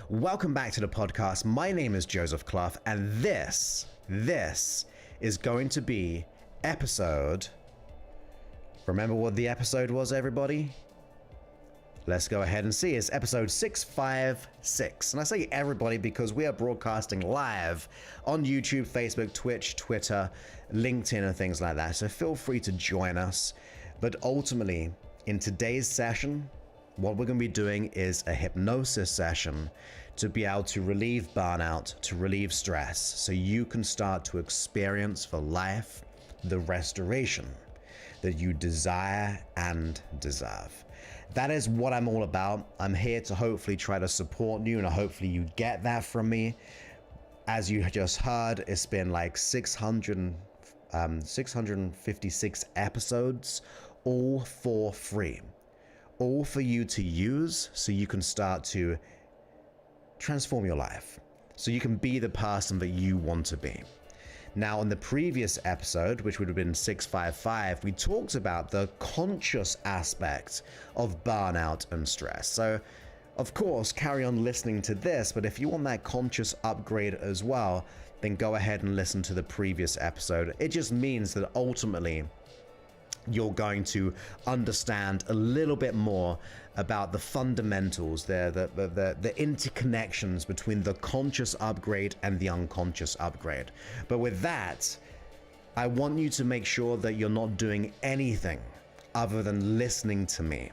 Welcome back to the podcast. My name is Joseph Clough, and this is going to be episode... Remember what the episode was, everybody? Let's go ahead and see. It's episode 656. And I say everybody because we are broadcasting live on YouTube, Facebook, Twitch, Twitter, LinkedIn, and things like that. So feel free to join us. But ultimately, in today's session, what we're going to be doing is a hypnosis session to be able to relieve burnout, to relieve stress, so you can start to experience for life the restoration that you desire and deserve. That is what I'm all about. I'm here to hopefully try to support you, and hopefully you get that from me. As you just heard, it's been like 656 episodes, all for free. All for you to use so you can start to transform your life, so you can be the person that you want to be. Now, in the previous episode, which would have been 655, we talked about the conscious aspect of burnout and stress. So, of course, carry on listening to this, but if you want that conscious upgrade as well, then go ahead and listen to the previous episode. It just means that ultimately, you're going to understand a little bit more about the fundamentals, the interconnections between the conscious upgrade and the unconscious upgrade. But with that, I want you to make sure that you're not doing anything other than listening to me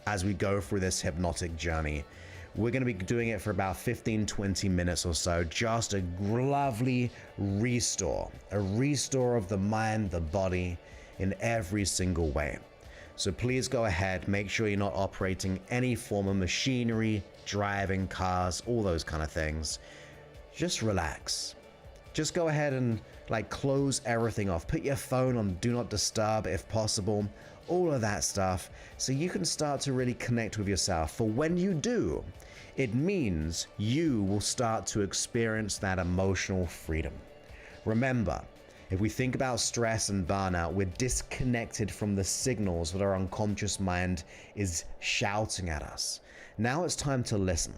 as we go through this hypnotic journey. We're going to be doing it for about 15-20 minutes or so, just a lovely restore of the mind, the body, in every single way. So please go ahead, make sure you're not operating any form of machinery, driving cars, all those kind of things. Just relax. Just go ahead and close everything off. Put your phone on do not disturb if possible, all of that stuff, so you can start to really connect with yourself. For when you do, it means you will start to experience that emotional freedom. Remember, if we think about stress and burnout, we're disconnected from the signals that our unconscious mind is shouting at us. Now it's time to listen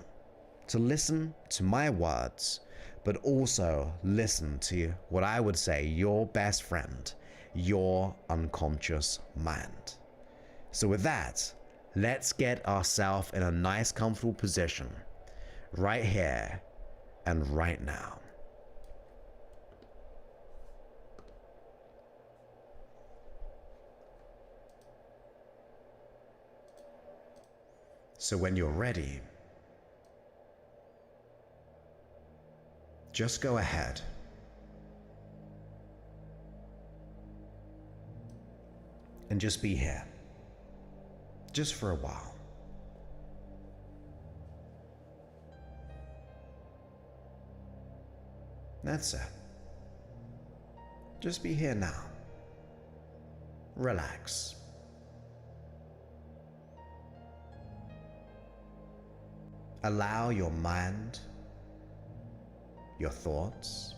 to my words, but also listen to what I would say your best friend, your unconscious mind. So with that, let's get ourselves in a nice, comfortable position right here and right now. So when you're ready, just go ahead and just be here, just for a while. That's it. Just be here now. Relax. Allow your mind, your thoughts,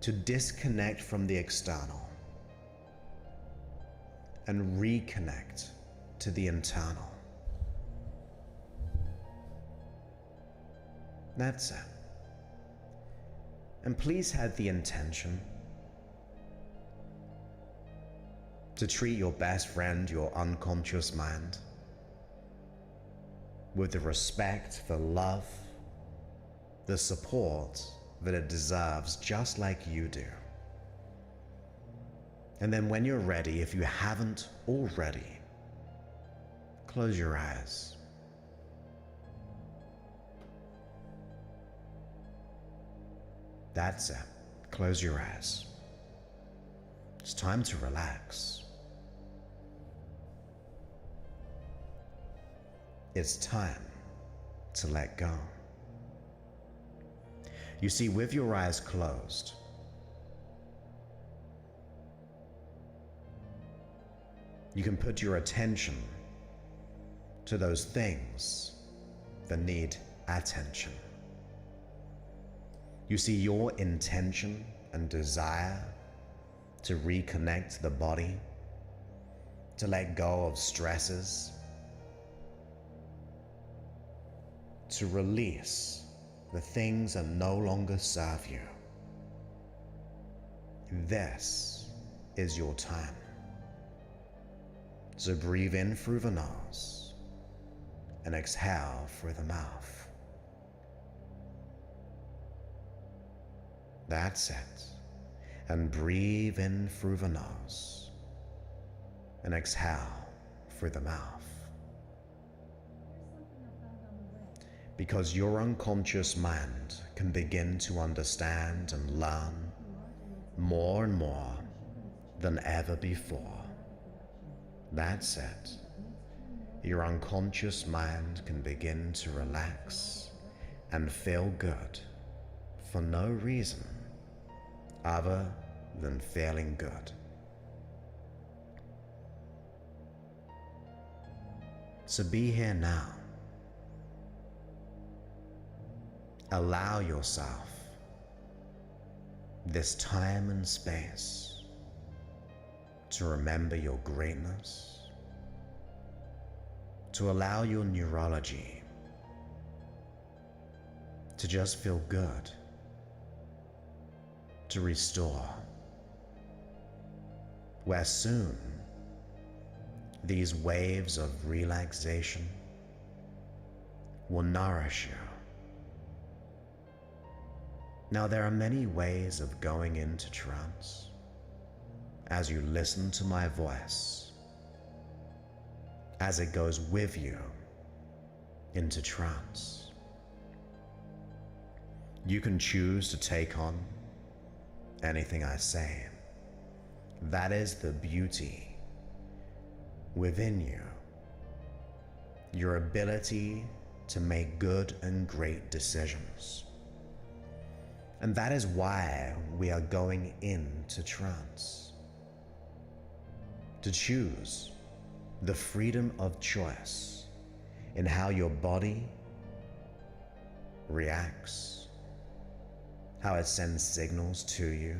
to disconnect from the external and reconnect to the internal. That's it. And please have the intention to treat your best friend, your unconscious mind, with the respect, the love, the support that it deserves, just like you do. And then when you're ready, if you haven't already, close your eyes. That's it. Close your eyes. It's time to relax. It's time to let go. You see, with your eyes closed, you can put your attention to those things that need attention. You see, your intention and desire to reconnect the body, to let go of stresses, to release the things that no longer serve you. This is your time. So breathe in through the nose and exhale through the mouth. That's it. And breathe in through the nose and exhale through the mouth. Because your unconscious mind can begin to understand and learn more and more than ever before. That's it. Your unconscious mind can begin to relax and feel good for no reason other than feeling good. So be here now. Allow yourself this time and space to remember your greatness, to allow your neurology to just feel good, to restore, where soon these waves of relaxation will nourish you. Now, there are many ways of going into trance as you listen to my voice, as it goes with you into trance. You can choose to take on anything I say. That is the beauty within you, your ability to make good and great decisions. And that is why we are going into trance. To choose the freedom of choice in how your body reacts, how it sends signals to you,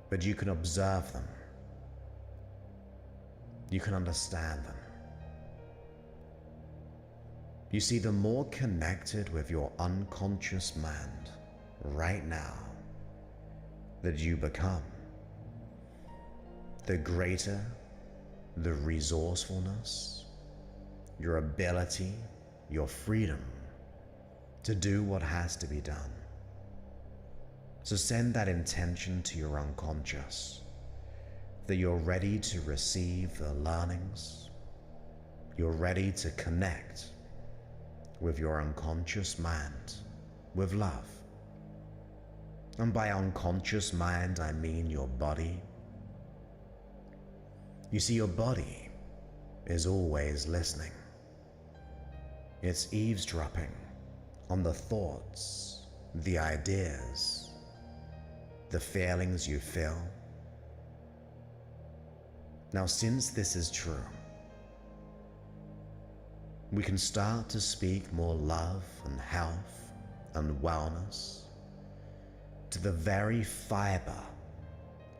but you can observe them. You can understand them. You see, the more connected with your unconscious mind right now that you become, the greater the resourcefulness, your ability, your freedom to do what has to be done. So send that intention to your unconscious that you're ready to receive the learnings, you're ready to connect with your unconscious mind with love. And by unconscious mind, I mean your body. You see, your body is always listening. It's eavesdropping on the thoughts, the ideas, the feelings you feel. Now, since this is true, we can start to speak more love and health and wellness to the very fiber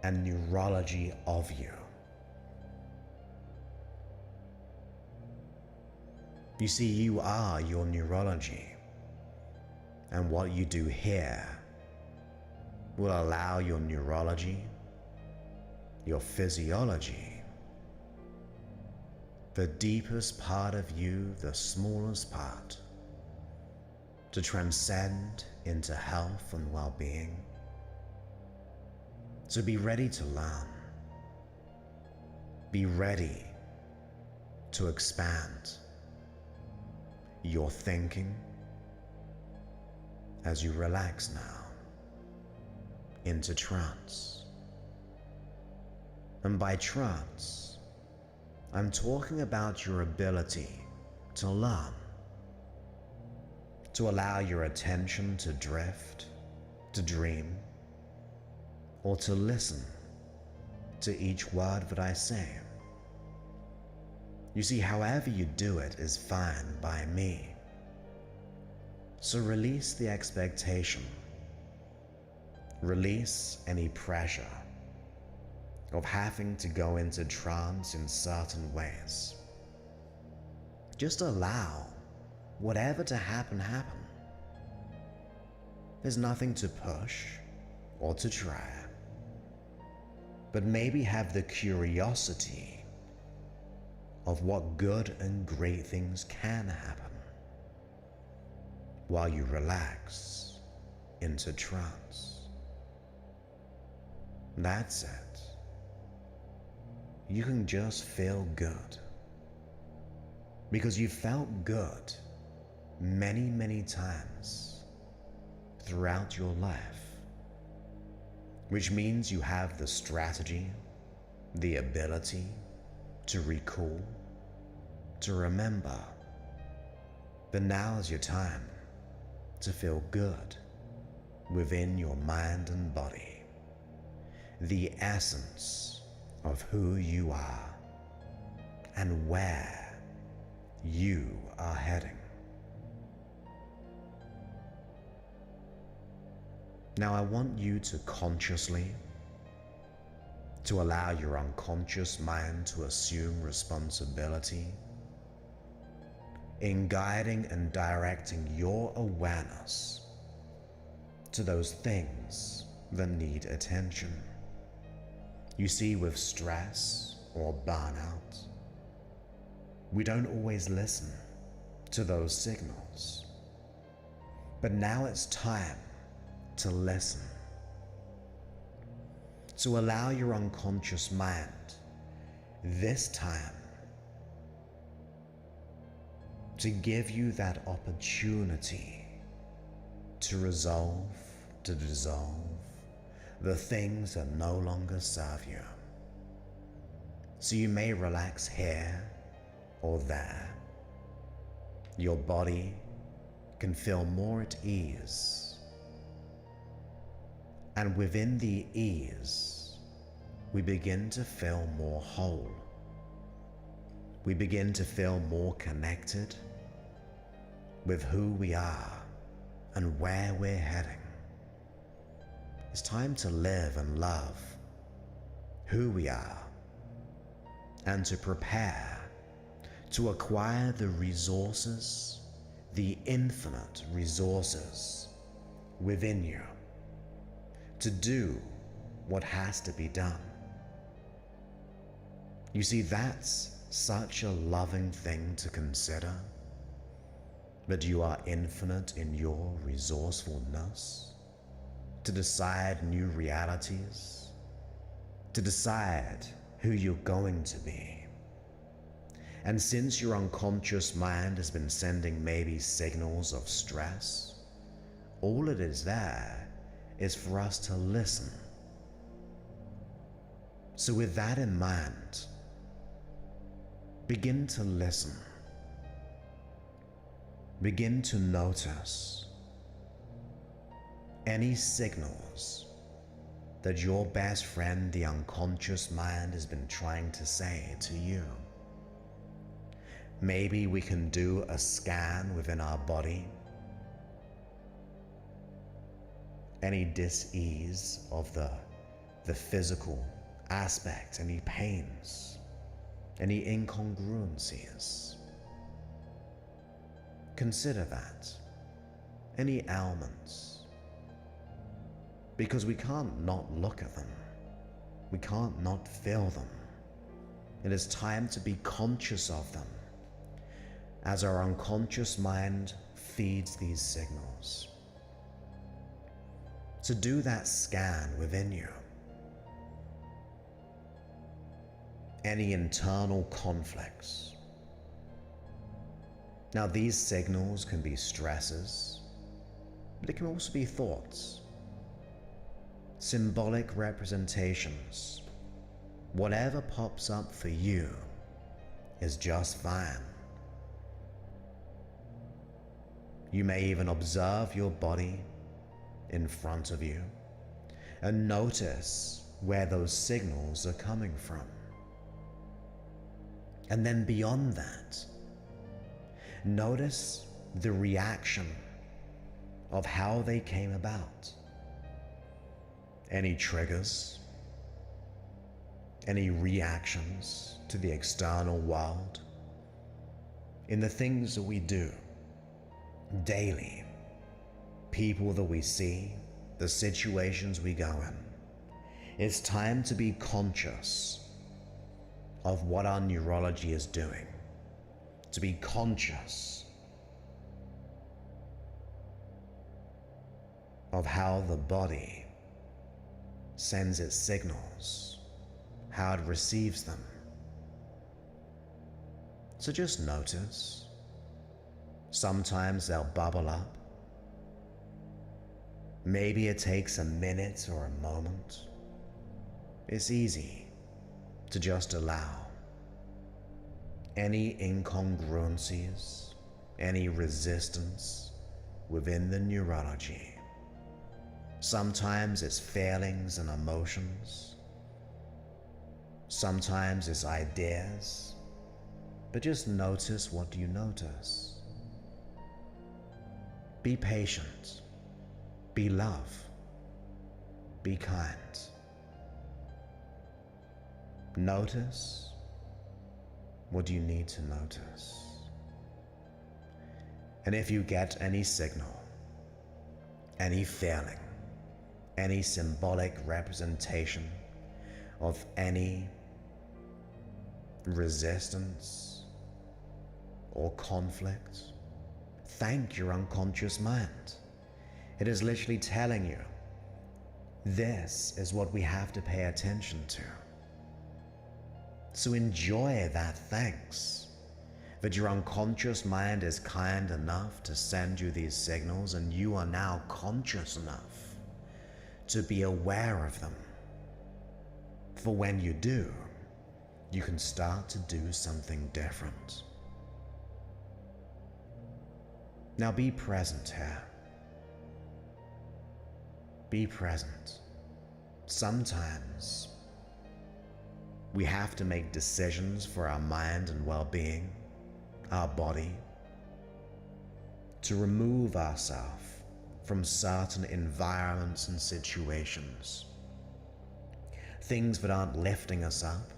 and neurology of you. You see, you are your neurology, and what you do here will allow your neurology, your physiology, the deepest part of you, the smallest part, to transcend into health and well-being. So be ready to learn. Be ready to expand your thinking as you relax now into trance. And by trance, I'm talking about your ability to learn, to allow your attention to drift, to dream, or to listen to each word that I say. You see, however you do it is fine by me. So release the expectation, release any pressure of having to go into trance in certain ways. Just allow whatever to happen, happen. There's nothing to push or to try, but maybe have the curiosity of what good and great things can happen while you relax into trance. That's it. You can just feel good, because you felt good many, many times throughout your life, which means you have the strategy, the ability to recall, to remember. But now is your time to feel good within your mind and body, the essence of who you are and where you are heading. Now I want you to consciously to allow your unconscious mind to assume responsibility in guiding and directing your awareness to those things that need attention. You see, with stress or burnout, we don't always listen to those signals. But now it's time to listen. So allow your unconscious mind this time to give you that opportunity to resolve, to dissolve the things that no longer serve you. So you may relax here or there. Your body can feel more at ease. And within the ease, we begin to feel more whole. We begin to feel more connected with who we are and where we're heading. It's time to live and love who we are and to prepare to acquire the resources, the infinite resources within you to do what has to be done. You see, that's such a loving thing to consider, that you are infinite in your resourcefulness to decide new realities, to decide who you're going to be. And since your unconscious mind has been sending maybe signals of stress, all it is there is for us to listen. So with that in mind, begin to listen. Begin to notice any signals that your best friend, the unconscious mind, has been trying to say to you. Maybe we can do a scan within our body. Any dis-ease of the physical aspect, any pains, any incongruencies. Consider that. Any ailments. Because we can't not look at them. We can't not feel them. It is time to be conscious of them as our unconscious mind feeds these signals. So do that scan within you. Any internal conflicts. Now these signals can be stresses, but it can also be thoughts, symbolic representations. Whatever pops up for you is just fine. You may even observe your body in front of you and notice where those signals are coming from. And then beyond that, notice the reaction of how they came about. Any triggers, any reactions to the external world, in the things that we do, daily, people that we see, the situations we go in. It's time to be conscious of what our neurology is doing, to be conscious of how the body sends its signals, how it receives them. So just notice. Sometimes they'll bubble up. Maybe it takes a minute or a moment. It's easy to just allow any incongruencies, any resistance within the neurology. Sometimes it's feelings and emotions. Sometimes it's ideas. But just notice, what do you notice? Be patient. Be love. Be kind. Notice. What do you need to notice? And if you get any signal, any feeling, any symbolic representation of any resistance or conflict, thank your unconscious mind. It is literally telling you, this is what we have to pay attention to. So enjoy that thanks, that your unconscious mind is kind enough to send you these signals, and you are now conscious enough to be aware of them. For when you do, you can start to do something different. Now be present here. Be present. Sometimes we have to make decisions for our mind and well-being, our body, to remove ourselves from certain environments and situations. Things that aren't lifting us up,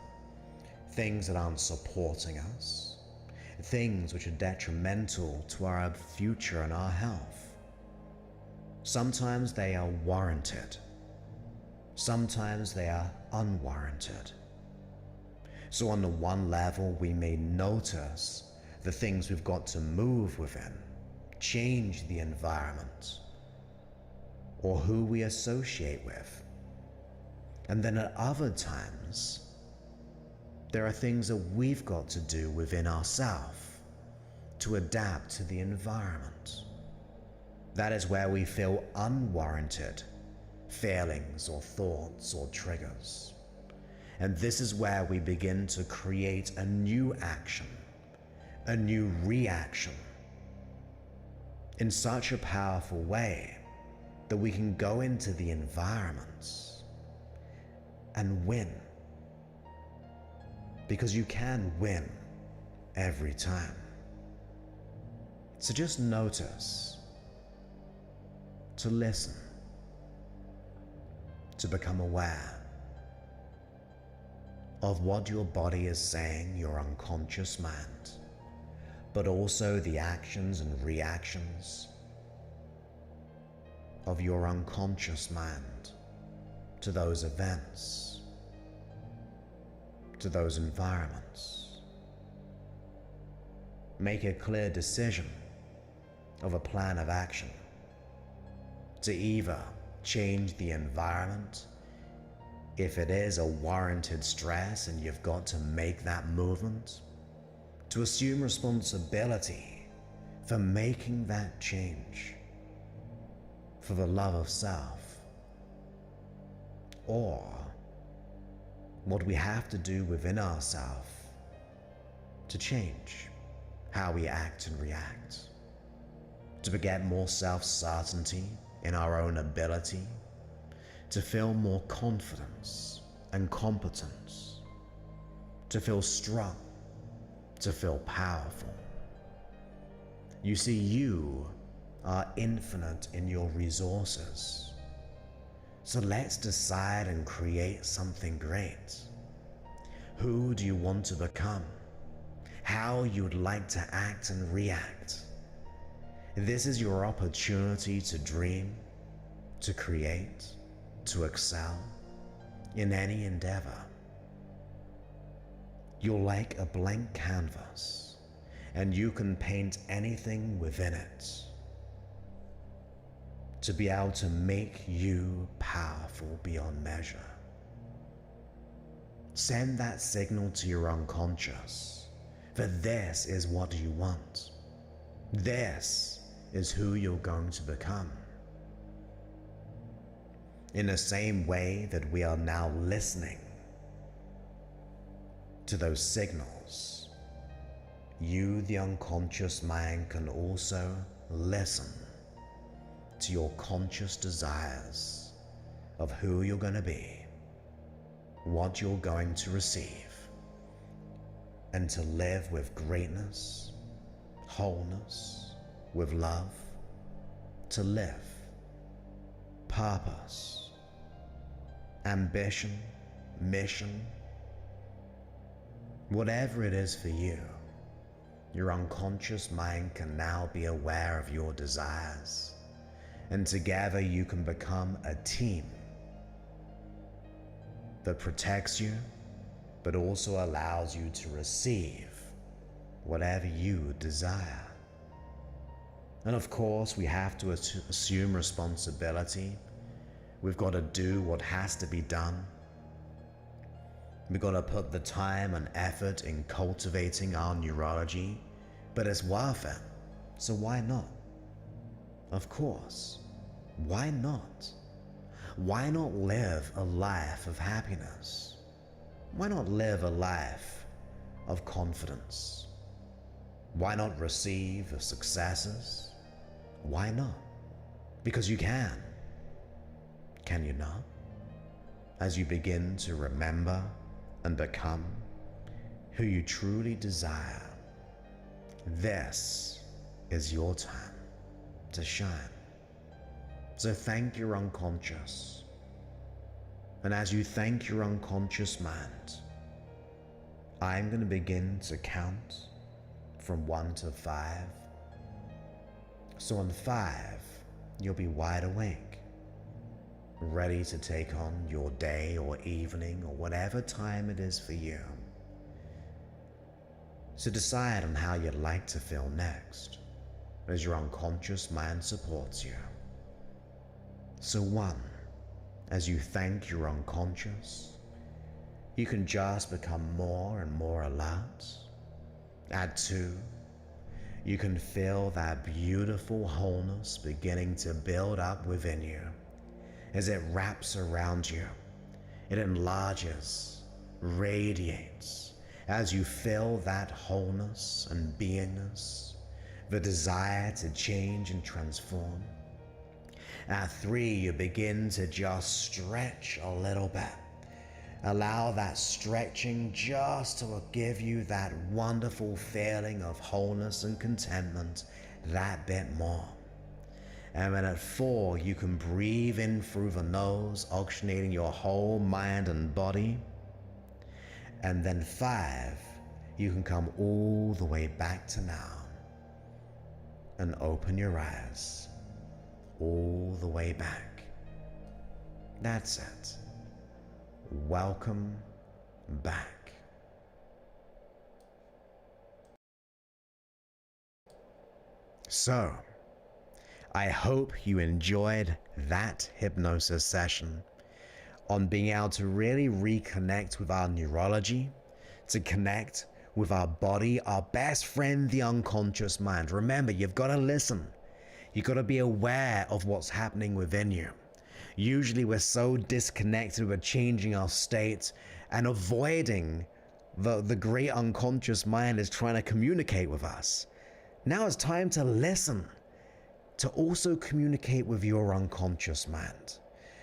things that aren't supporting us, things which are detrimental to our future and our health. Sometimes they are warranted. Sometimes they are unwarranted. So on the one level, we may notice the things we've got to move within, change the environment, or who we associate with. And then at other times, there are things that we've got to do within ourselves to adapt to the environment. That is where we feel unwarranted feelings or thoughts or triggers. And this is where we begin to create a new action, a new reaction, in such a powerful way that we can go into the environments and win. Because you can win every time. So just notice, to listen, to become aware of what your body is saying, your unconscious mind, but also the actions and reactions of your unconscious mind to those events, to those environments. Make a clear decision of a plan of action to either change the environment if it is a warranted stress and you've got to make that movement, to assume responsibility for making that change for the love of self, or what we have to do within ourselves to change how we act and react, to get more self-certainty in our own ability, to feel more confidence and competence, to feel strong, to feel powerful. You see, you are infinite in your resources. So let's decide and create something great. Who do you want to become? How you'd like to act and react? This is your opportunity to dream, to create, to excel in any endeavor. You're like a blank canvas, and you can paint anything within it to be able to make you powerful beyond measure. Send that signal to your unconscious that this is what you want. This is who you're going to become. In the same way that we are now listening to those signals, you, the unconscious mind, can also listen to your conscious desires of who you're going to be, what you're going to receive, and to live with greatness, wholeness, with love, to live, purpose, ambition, mission, whatever it is for you. Your unconscious mind can now be aware of your desires, and together you can become a team that protects you, but also allows you to receive whatever you desire. And of course, we have to assume responsibility. We've got to do what has to be done. We've got to put the time and effort in cultivating our neurology, but it's worth it. So why not? Of course, why not? Why not live a life of happiness? Why not live a life of confidence? Why not receive the successes? Why not? Because you can. Can you not? As you begin to remember and become who you truly desire, this is your time to shine. So thank your unconscious. And as you thank your unconscious mind, I'm going to begin to count from 1 to 5. So on 5, you'll be wide awake, ready to take on your day or evening or whatever time it is for you. So decide on how you'd like to feel next as your unconscious mind supports you. So 1, as you thank your unconscious, you can just become more and more alert. At 2, you can feel that beautiful wholeness beginning to build up within you as it wraps around you. It enlarges, radiates, as you feel that wholeness and beingness, the desire to change and transform. At 3, you begin to just stretch a little bit. Allow that stretching just to give you that wonderful feeling of wholeness and contentment that bit more. And then at 4, you can breathe in through the nose, oxygenating your whole mind and body. And then 5, you can come all the way back to now and open your eyes all the way back. That's it. Welcome back. So, I hope you enjoyed that hypnosis session on being able to really reconnect with our neurology, to connect with our body, our best friend, the unconscious mind. Remember, you've got to listen. You've got to be aware of what's happening within you. Usually we're so disconnected, we're changing our state and avoiding the great unconscious mind is trying to communicate with us. Now it's time to listen, to also communicate with your unconscious mind.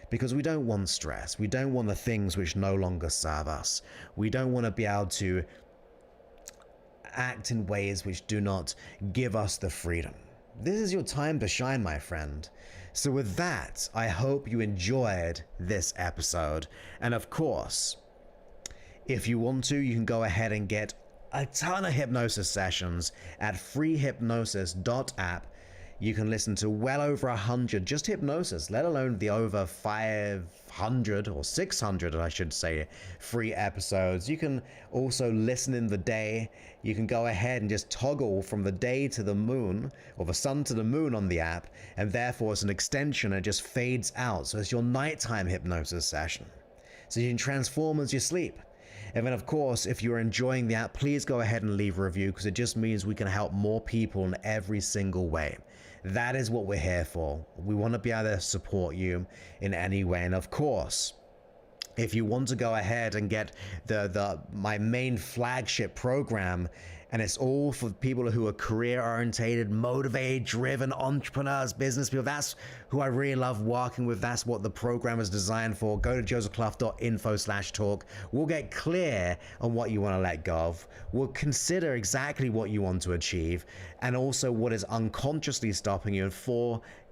Because we don't want stress. We don't want the things which no longer serve us. We don't want to be able to act in ways which do not give us the freedom. This is your time to shine, my friend. So with that, I hope you enjoyed this episode. And of course, if you want to, you can go ahead and get a ton of hypnosis sessions at freehypnosis.app. You can listen to well over 100 just hypnosis, let alone the over 500 or 600, I should say, free episodes. You can also listen in the day. You can go ahead and just toggle from the day to the moon, or the sun to the moon on the app, and therefore it's an extension and it just fades out. So it's your nighttime hypnosis session. So you can transform as you sleep. And then, of course, if you're enjoying the app, please go ahead and leave a review, because it just means we can help more people in every single way. That is what we're here for. We want to be able to support you in any way. And of course, if you want to go ahead and get my main flagship program, and it's all for people who are career-oriented, motivated, driven entrepreneurs, business people. That's who I really love working with. That's what the program is designed for. Go to josephclough.info/talk. We'll get clear on what you want to let go of. We'll consider exactly what you want to achieve, and also what is unconsciously stopping you, and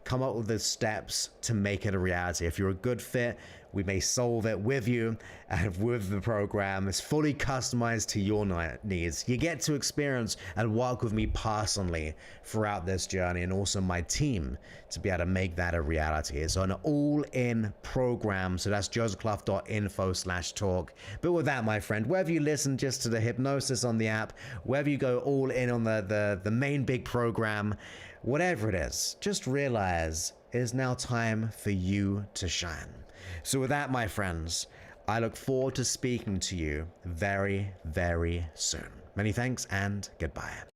come up with the steps to make it a reality. If you're a good fit, we may solve it with you and with the program. It's fully customized to your needs. You get to experience and work with me personally throughout this journey, and also my team, to be able to make that a reality. It's an all-in program. So that's josephclough.info/talk. But with that, my friend, whether you listen just to the hypnosis on the app, whether you go all in on the main big program, whatever it is, just realize it is now time for you to shine. So with that, my friends, I look forward to speaking to you very, very soon. Many thanks and goodbye.